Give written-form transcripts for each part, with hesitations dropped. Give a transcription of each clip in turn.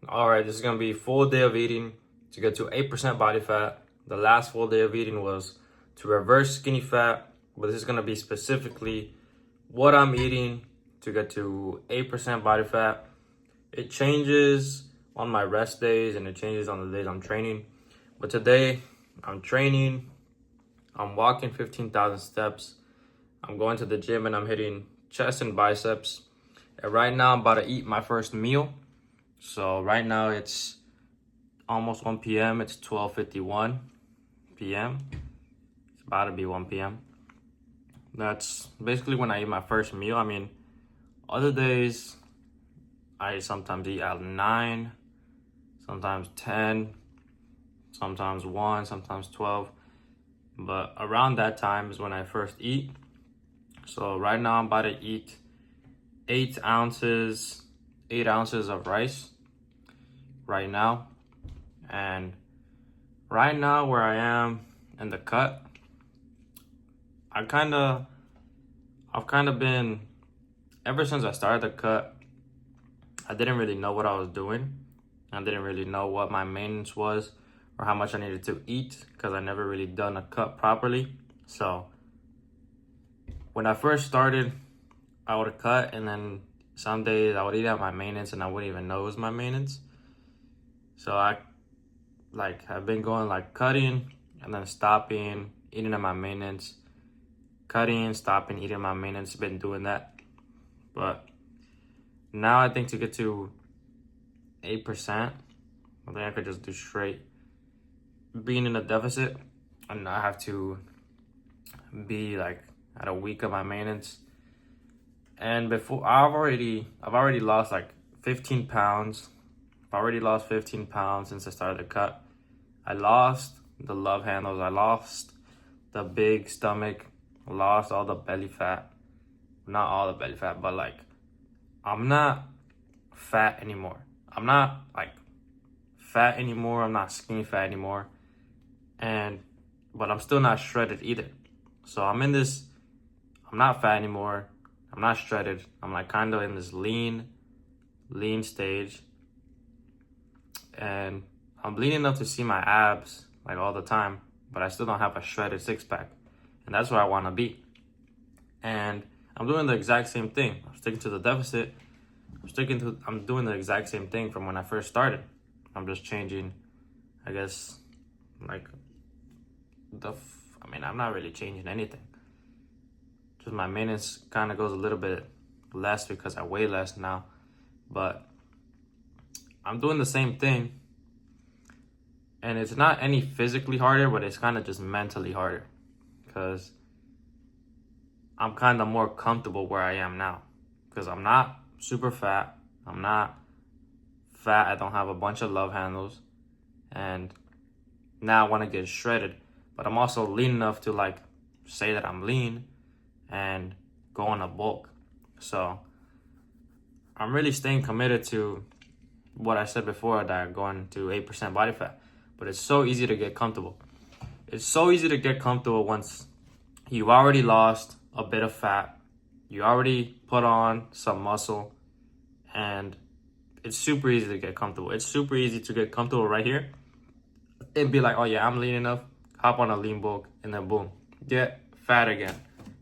All right, this is gonna be full day of eating to get to 8% body fat. The last full day of eating was to reverse skinny fat, but this is gonna be specifically what I'm eating to get to 8% body fat. It changes on my rest days and it changes on the days I'm training. But today I'm training, I'm walking 15,000 steps, I'm going to the gym and I'm hitting chest and biceps. And right now I'm about to eat my first meal. So right now it's almost 1 p.m. It's 12:51 p.m. It's about to be 1 p.m. That's basically when I eat my first meal. I mean, other days I sometimes eat at 9, sometimes 10, sometimes 1, sometimes 12. But around that time is when I first eat. So right now I'm about to eat 8 ounces of rice right now. And right now where I am in the cut, I've kind of been, ever since I started the cut, I didn't really know what I was doing. I didn't really know what my maintenance was or how much I needed to eat because I never really done a cut properly. So when I first started, I would cut and then some days I would eat at my maintenance and I wouldn't even know it was my maintenance. So I've been going like cutting and then stopping, eating at my maintenance, cutting, stopping, eating at my maintenance. Been doing that. But now I think to get to 8%, I think I could just do straight being in a deficit and not have to be like at a week of my maintenance. And before I've already lost like 15 pounds. I've already lost 15 pounds since I started the cut. I lost the love handles. I lost the big stomach. I lost all the belly fat. Not all the belly fat, but like I'm not fat anymore. I'm not like fat anymore. I'm not skinny fat anymore. But I'm still not shredded either. So I'm not fat anymore. I'm not shredded. I'm like kind of in this lean stage. And I'm lean enough to see my abs like all the time, but I still don't have a shredded six pack. And that's where I want to be. And I'm doing the exact same thing. I'm sticking to the deficit. I'm doing the exact same thing from when I first started. I'm just changing, I guess, like I'm not really changing anything. Just my maintenance kind of goes a little bit less because I weigh less now. But I'm doing the same thing. And it's not any physically harder, but it's kind of just mentally harder. Because I'm kind of more comfortable where I am now. Because I'm not super fat. I'm not fat. I don't have a bunch of love handles. And now I want to get shredded. But I'm also lean enough to like say that I'm lean and go on a bulk. So I'm really staying committed to what I said before, that going to 8% body fat. But it's so easy to get comfortable. It's so easy to get comfortable once you've already lost a bit of fat. You already put on some muscle. And it's super easy to get comfortable. It's super easy to get comfortable right here and be like, oh yeah, I'm lean enough. Hop on a lean bulk and then boom, get fat again.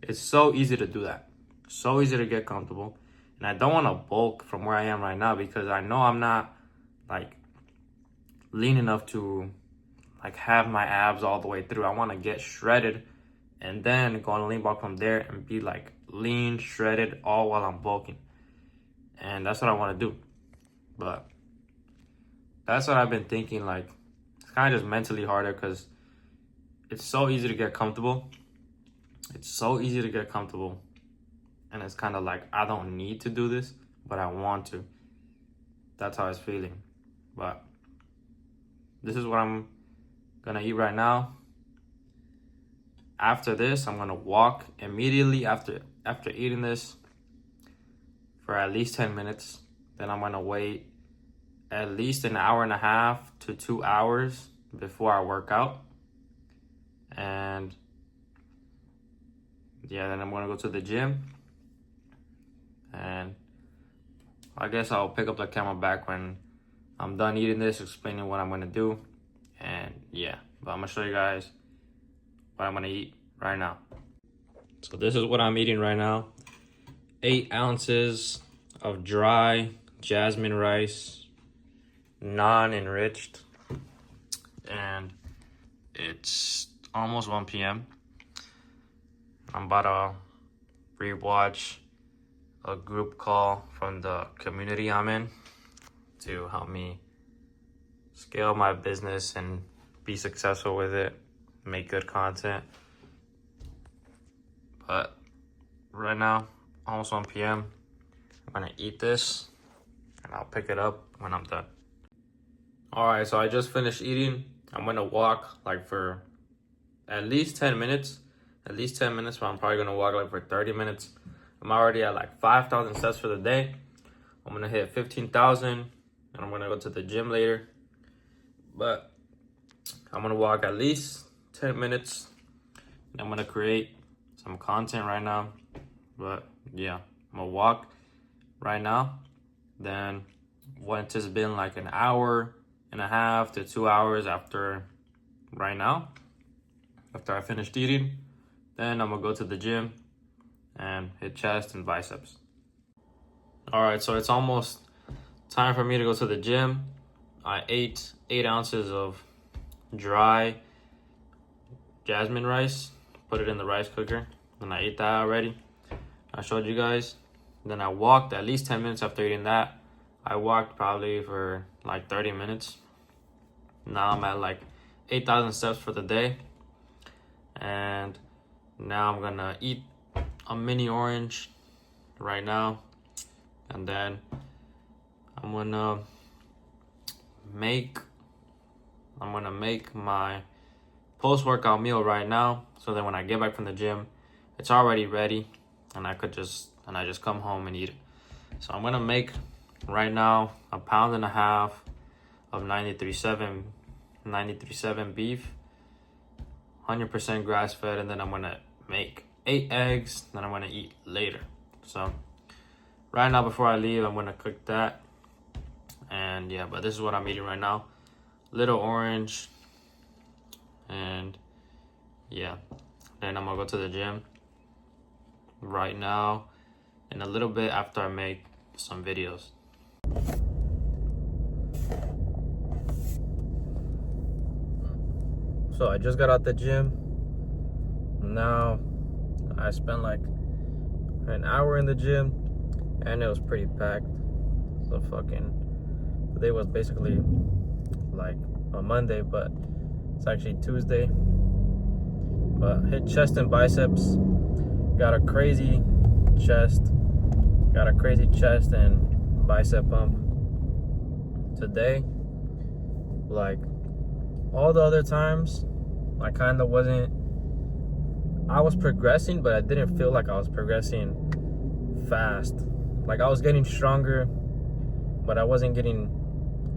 It's so easy to do that. So easy to get comfortable. And I don't want to bulk from where I am right now because I know I'm not like lean enough to like have my abs all the way through. I want to get shredded and then go on a lean bulk from there and be like lean, shredded, all while I'm bulking. And that's what I want to do. But that's what I've been thinking. Like, it's kind of just mentally harder because it's so easy to get comfortable. It's so easy to get comfortable. And it's kind of like, I don't need to do this, but I want to. That's how it's feeling. But this is what I'm going to eat right now. After this, I'm going to walk immediately after eating this for at least 10 minutes. Then I'm going to wait at least an hour and a half to 2 hours before I work out. And yeah, then I'm going to go to the gym. And I guess I'll pick up the camera back when I'm done eating this, explaining what I'm gonna do. And yeah, but I'm gonna show you guys what I'm gonna eat right now. So this is what I'm eating right now. 8 ounces of dry jasmine rice, non-enriched. And it's almost 1 p.m. I'm about to rewatch a group call from the community I'm in to help me scale my business and be successful with it, make good content. But right now, almost 1 p.m. I'm gonna eat this and I'll pick it up when I'm done. All right, so I just finished eating. I'm gonna walk like for at least 10 minutes. At least 10 minutes, but I'm probably gonna walk like for 30 minutes. I'm already at like 5,000 steps for the day. I'm gonna hit 15,000 and I'm gonna go to the gym later. But I'm gonna walk at least 10 minutes and I'm gonna create some content right now. But yeah, I'm gonna walk right now. Then once it's been like an hour and a half to 2 hours after right now, after I finished eating, then I'm gonna go to the gym and hit chest and biceps. All right, so it's almost time for me to go to the gym. I ate 8 ounces of dry jasmine rice, put it in the rice cooker, and I ate that already. I showed you guys. Then I walked at least 10 minutes after eating that. I walked probably for like 30 minutes. Now I'm at like 8,000 steps for the day. And now I'm gonna eat a mini orange right now. And then I'm gonna make my post-workout meal right now, so that when I get back from the gym, it's already ready and I just come home and eat it. So I'm gonna make right now 1.5 pounds of 93.7 beef, 100% grass-fed, and then I'm gonna make 8 eggs that I'm gonna eat later. So right now, before I leave, I'm gonna cook that. And yeah, but this is what I'm eating right now. Little orange. And yeah, then I'm gonna go to the gym right now in a little bit after I make some videos. So I just got out the gym. Now I spent like an hour in the gym and it was pretty packed. So the day was basically like a Monday, but it's actually Tuesday. But hit chest and biceps. Got a crazy chest and bicep pump today. Like all the other times, I was progressing, but I didn't feel like I was progressing fast. Like I was getting stronger, but I wasn't getting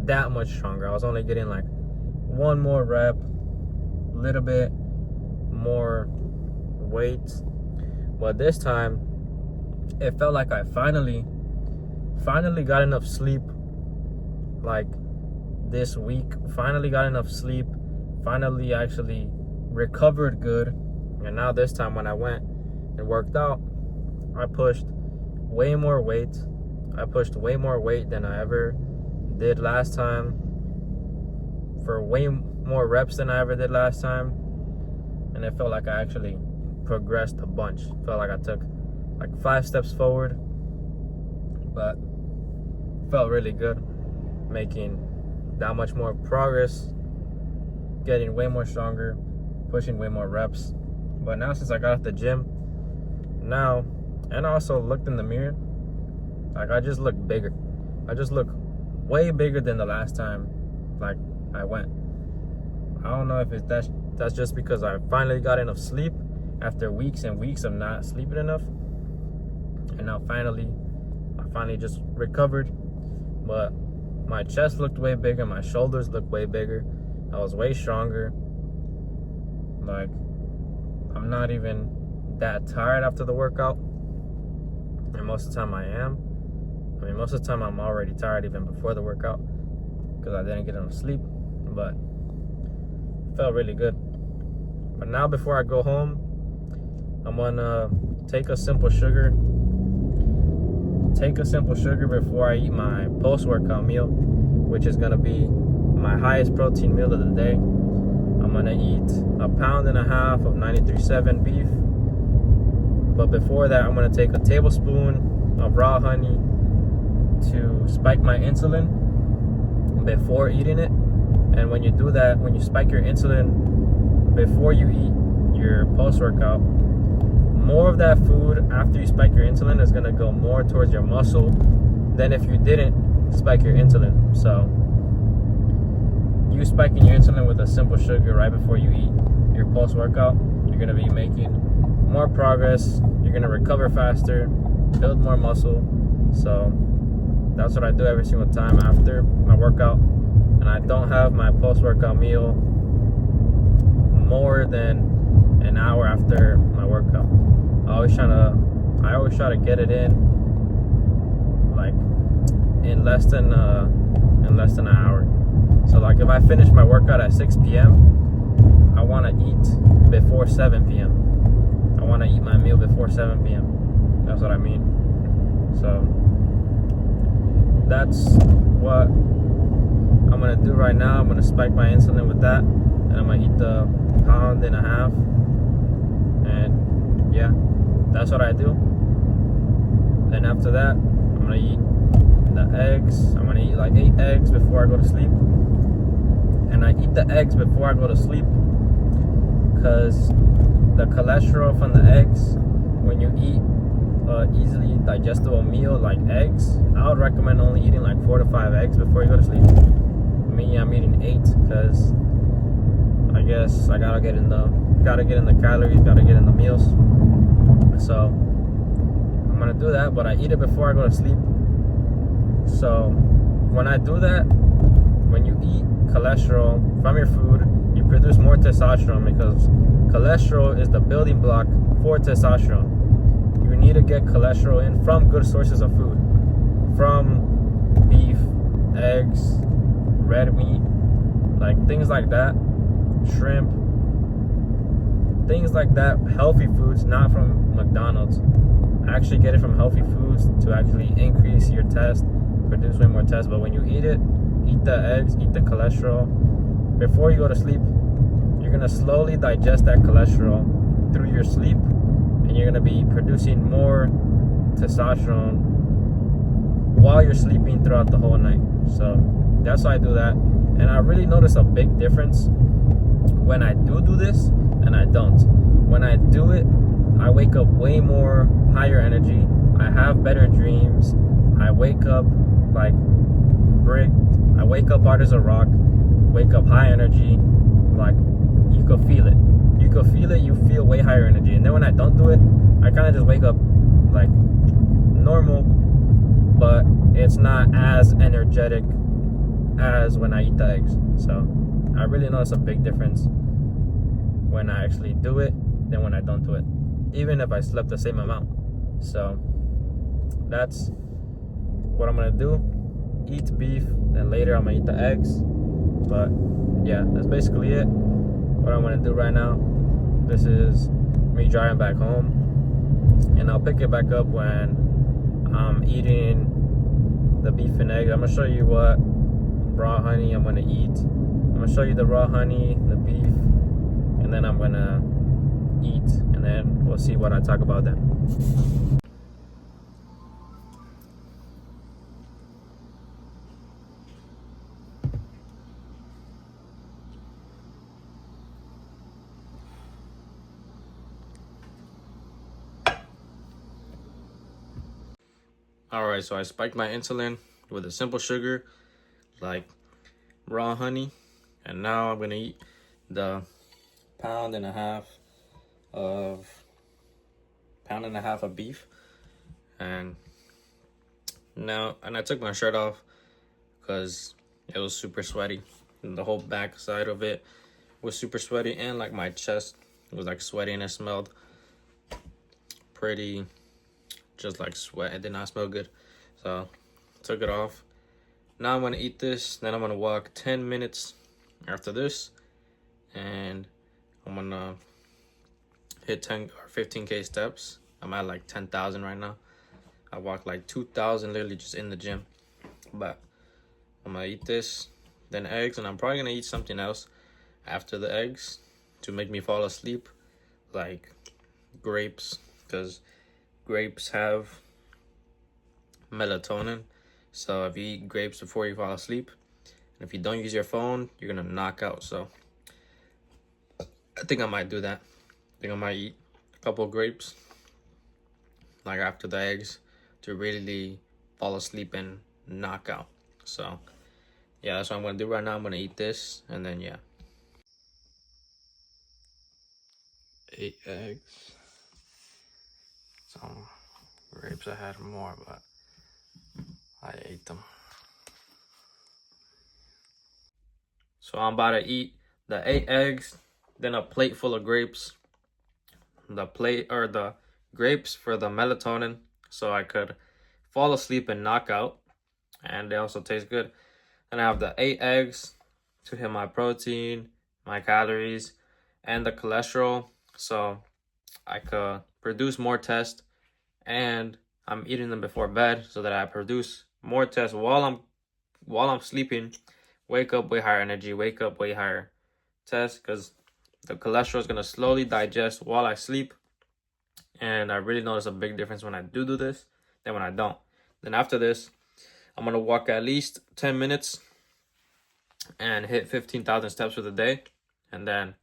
that much stronger. I was only getting like one more rep, a little bit more weight. But this time, it felt like I finally got enough sleep. Like this week, finally got enough sleep. Finally actually recovered good. And now this time when I went and worked out, I pushed way more weight. I pushed way more weight than I ever did last time, for way more reps than I ever did last time. And it felt like I actually progressed a bunch. Felt like I took like 5 steps forward, but felt really good, making that much more progress, getting way more stronger, pushing way more reps. But now since I got out the gym now, and I also looked in the mirror, like I just look bigger. I just look way bigger than the last time like I went. I don't know if that's just because I finally got enough sleep after weeks and weeks of not sleeping enough. And now I finally just recovered. But my chest looked way bigger, my shoulders looked way bigger. I was way stronger. Like I'm not even that tired after the workout. And most of the time I am. I mean, most of the time I'm already tired even before the workout. because I didn't get enough sleep, but felt really good. But now before I go home, I'm gonna take a simple sugar before I eat my post-workout meal, which is gonna be my highest protein meal of the day. I'm gonna eat 1.5 pounds of 93.7 beef. But before that, I'm gonna take a tablespoon of raw honey to spike my insulin before eating it. And when you do that, when you spike your insulin before you eat your post-workout, more of that food after you spike your insulin is gonna go more towards your muscle than if you didn't spike your insulin. So you spiking your insulin with a simple sugar right before you eat your post-workout, you're gonna be making more progress, you're gonna recover faster, build more muscle. So that's what I do every single time after my workout. And I don't have my post-workout meal more than an hour after my workout. I always try to get it in like in less than an hour. So like if I finish my workout at 6 p.m., I want to eat before 7 p.m. I want to eat my meal before 7 p.m. That's what I mean. So that's what I'm gonna do right now. I'm gonna spike my insulin with that, and I'm gonna eat the 1.5 pounds. And yeah, that's what I do. Then after that, I'm gonna eat the eggs. I'm gonna eat like 8 eggs before I go to sleep. And I eat the eggs before I go to sleep because the cholesterol from the eggs, when you eat easily digestible meal like eggs, I would recommend only eating like 4 to 5 eggs before you go to sleep. Me, I'm eating 8 because I guess I gotta get in the calories, gotta get in the meals. So I'm gonna do that, but I eat it before I go to sleep. So when I do that, when you eat cholesterol from your food, you produce more testosterone because cholesterol is the building block for testosterone. You need to get cholesterol in from good sources of food, from beef, eggs, red meat, like things like that, shrimp, things like that, healthy foods, not from McDonald's. Actually get it from healthy foods to actually increase your test, produce way more tests. But when you eat it, eat the eggs, eat the cholesterol before you go to sleep, you're gonna slowly digest that cholesterol through your sleep, and you're gonna be producing more testosterone while you're sleeping throughout the whole night. So that's why I do that. And I really notice a big difference when I do this and I don't. When I do it, I wake up way more higher energy. I have better dreams. I wake up like bricked. I wake up hard as a rock. Wake up high energy. Like you could feel it. You could feel it. You feel way higher energy. And then when I don't do it, I kind of just wake up like normal, but it's not as energetic as when I eat the eggs. So I really notice a big difference when I actually do it than when I don't do it, even if I slept the same amount. So that's what I'm gonna do. Eat beef, then later I'm gonna eat the eggs. But yeah, that's basically it. What I'm gonna do right now. This is me driving back home, and I'll pick it back up when I'm eating the beef and eggs. I'm gonna show you what raw honey I'm gonna eat. I'm gonna show you the raw honey, the beef, and then I'm gonna eat, and then we'll see what I talk about then. Alright, so I spiked my insulin with a simple sugar like raw honey, and now I'm gonna eat the 1.5 pounds of beef. And I took my shirt off because it was super sweaty, and the whole back side of it was super sweaty, and like my chest was like sweaty, and it smelled pretty just like sweat. It did not smell good, so took it off. Now I'm gonna eat this, then I'm gonna walk 10 minutes after this, and I'm gonna hit 10 or 15K steps. I'm at like 10,000 right now. I walked like 2,000 literally just in the gym. But I'm gonna eat this, then eggs, and I'm probably gonna eat something else after the eggs to make me fall asleep, like grapes, because grapes have melatonin. So if you eat grapes before you fall asleep, and if you don't use your phone, you're gonna knock out. So I think I might do that. I think I might eat a couple of grapes, like after the eggs, to really fall asleep and knock out. So yeah, that's what I'm gonna do right now. I'm gonna eat this, and then yeah. 8 eggs. Some grapes, I had more, but I ate them. So I'm about to eat the 8 eggs, then a plate full of grapes. The grapes for the melatonin, so I could fall asleep and knock out, and they also taste good. And I have the 8 eggs to hit my protein, my calories, and the cholesterol, so I could produce more tests. And I'm eating them before bed so that I produce more tests while I'm sleeping. Wake up way higher energy, wake up way higher tests, because the cholesterol is gonna slowly digest while I sleep. And I really notice a big difference when I do this than when I don't. Then after this, I'm gonna walk at least 10 minutes and hit 15,000 steps for the day. And then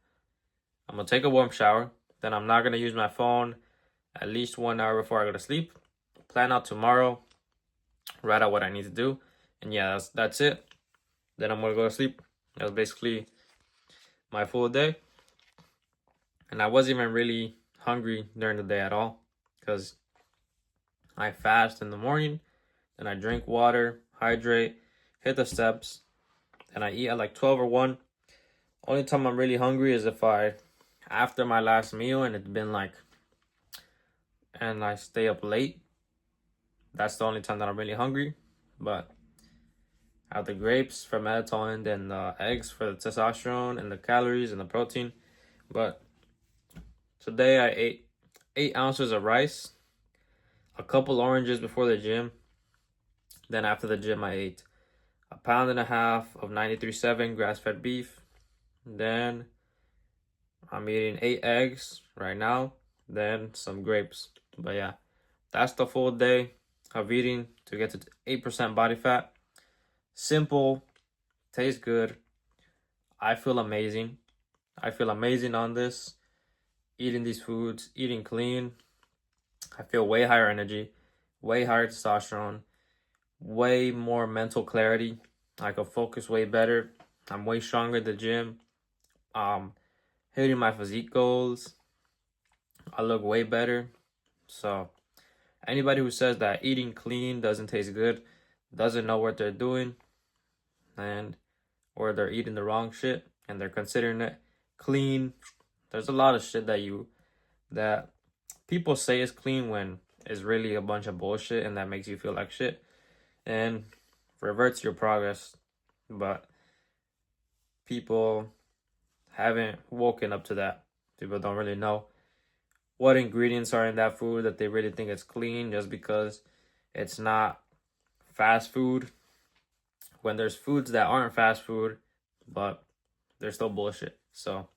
I'm gonna take a warm shower. Then I'm not gonna use my phone at least 1 hour before I go to sleep. Plan out tomorrow, write out what I need to do, and yeah, that's it. Then I'm gonna go to sleep. That was basically my full day. And I wasn't even really hungry during the day at all, because I fast in the morning, then I drink water, hydrate, hit the steps, and I eat at like 12 or 1. Only time I'm really hungry is if after my last meal and it's been like, and I stay up late. That's the only time that I'm really hungry. But I have the grapes for melatonin, then the eggs for the testosterone and the calories and the protein. But today I ate 8 ounces of rice, a couple oranges before the gym. Then after the gym, I ate a pound and a half of 93.7 grass-fed beef. Then I'm eating 8 eggs right now, then some grapes. But yeah, that's the full day of eating to get to 8% body fat. Simple, tastes good. I feel amazing. I feel amazing on this. Eating these foods, eating clean. I feel way higher energy, way higher testosterone, way more mental clarity. I can focus way better. I'm way stronger at the gym. Hitting my physique goals. I look way better. So anybody who says that eating clean doesn't taste good doesn't know what they're doing, and or they're eating the wrong shit and they're considering it clean. There's a lot of shit that people say is clean when it's really a bunch of bullshit, and that makes you feel like shit and reverts your progress. But people haven't woken up to that. People don't really know what ingredients are in that food that they really think it's clean just because it's not fast food, when there's foods that aren't fast food but they're still bullshit. So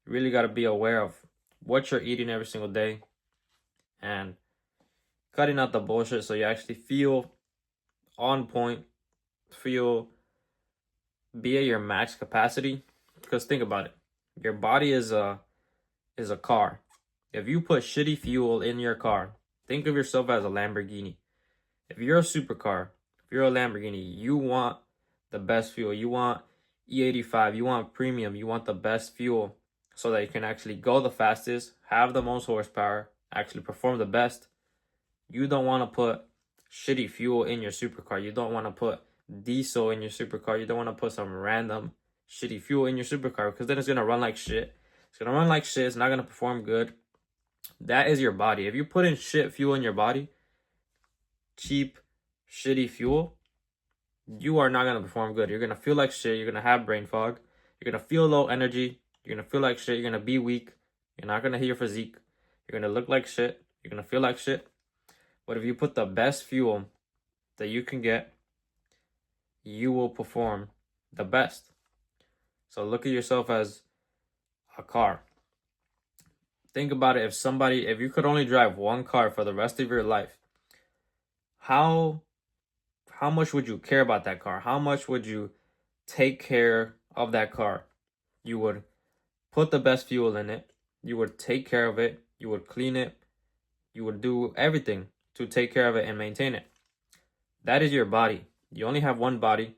you really got to be aware of what you're eating every single day and cutting out the bullshit so you actually feel on point, be at your max capacity. Because think about it, your body is a car. If you put shitty fuel in your car, think of yourself as a Lamborghini. If you're a supercar, if you're a Lamborghini, you want the best fuel. You want E85, you want premium, you want the best fuel so that you can actually go the fastest, have the most horsepower, actually perform the best. You don't want to put shitty fuel in your supercar. You don't want to put diesel in your supercar. You don't want to put some random shitty fuel in your supercar, because then it's going to run like shit. It's going to run like shit. It's not going to perform good. That is your body. If you put in shit fuel in your body, cheap, shitty fuel, you are not going to perform good. You're going to feel like shit. You're going to have brain fog. You're going to feel low energy. You're going to feel like shit. You're going to be weak. You're not going to hit your physique. You're going to look like shit. You're going to feel like shit. But if you put the best fuel that you can get, you will perform the best. So look at yourself as a car. Think about it. If you could only drive one car for the rest of your life, how much would you care about that car? How much would you take care of that car? You would put the best fuel in it. You would take care of it. You would clean it. You would do everything to take care of it and maintain it. That is your body. You only have one body.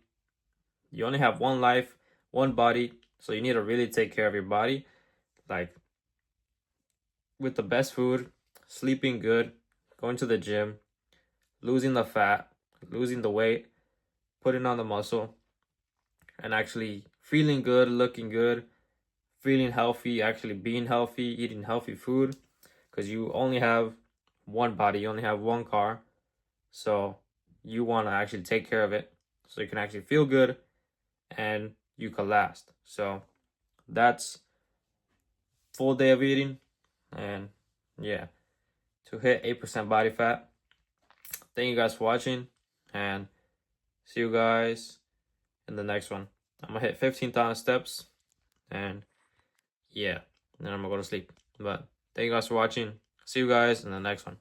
You only have one life, one body. So you need to really take care of your body. Like with the best food, sleeping good, going to the gym, losing the fat, losing the weight, putting on the muscle, and actually feeling good, looking good, feeling healthy, actually being healthy, eating healthy food, because you only have one body, you only have one car. So you want to actually take care of it so you can actually feel good and you can last. So that's full day of eating. And yeah, to hit 8% body fat. Thank you guys for watching, and see you guys in the next one. I'm gonna hit 15,000 steps, and yeah, then I'm gonna go to sleep. But thank you guys for watching. See you guys in the next one.